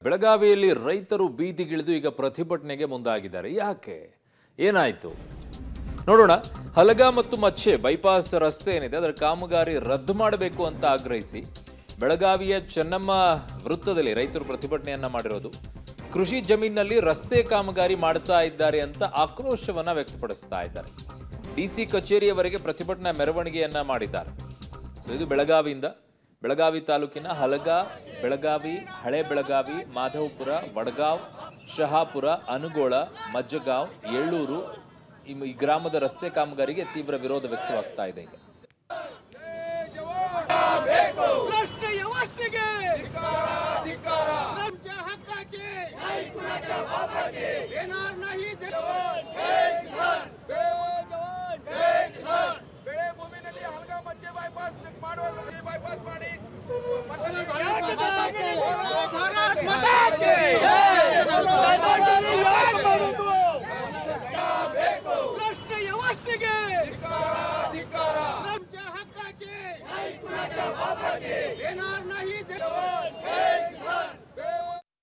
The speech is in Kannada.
ಬೆಳಗಾವಿಯಲ್ಲಿ ರೈತರು ಬೀದಿಗಿಳಿದು ಈಗ ಪ್ರತಿಭಟನೆಗೆ ಮುಂದಾಗಿದ್ದಾರೆ. ಯಾಕೆ? ಏನಾಯ್ತು ನೋಡೋಣ. ಹಲಗ ಮತ್ತು ಮಚ್ಚೆ ಬೈಪಾಸ್ ರಸ್ತೆ ಏನಿದೆ ಅದರ ಕಾಮಗಾರಿ ರದ್ದು ಮಾಡಬೇಕು ಅಂತ ಆಗ್ರಹಿಸಿ ಬೆಳಗಾವಿಯ ಚೆನ್ನಮ್ಮ ವೃತ್ತದಲ್ಲಿ ರೈತರು ಪ್ರತಿಭಟನೆಯನ್ನ ಮಾಡಿರೋದು. ಕೃಷಿ ಜಮೀನಿನಲ್ಲಿ ರಸ್ತೆ ಕಾಮಗಾರಿ ಮಾಡ್ತಾ ಇದ್ದಾರೆ ಅಂತ ಆಕ್ರೋಶವನ್ನ ವ್ಯಕ್ತಪಡಿಸ್ತಾ ಇದ್ದಾರೆ. ಡಿಸಿ ಕಚೇರಿಯವರೆಗೆ ಪ್ರತಿಭಟನಾ ಮೆರವಣಿಗೆಯನ್ನ ಮಾಡಿದ್ದಾರೆ. ಸೊ ಇದು ಬೆಳಗಾವಿ ತಾಲೂಕಿನ ಹಲಗ, ಬೆಳಗಾವಿ, ಹಳೆ ಬೆಳಗಾವಿ, ಮಾಧವಪುರ, ವಡಗಾಂವ್, ಶಹಾಪುರ, ಅನುಗೋಳ, ಮಜ್ಜಗಾಂವ್, ಏಳೂರು ಈ ಗ್ರಾಮದ ರಸ್ತೆ ಕಾಮಗಾರಿಗೆ ತೀವ್ರ ವಿರೋಧ ವ್ಯಕ್ತವಾಗ್ತಾ ಇದೆ. ಈಗ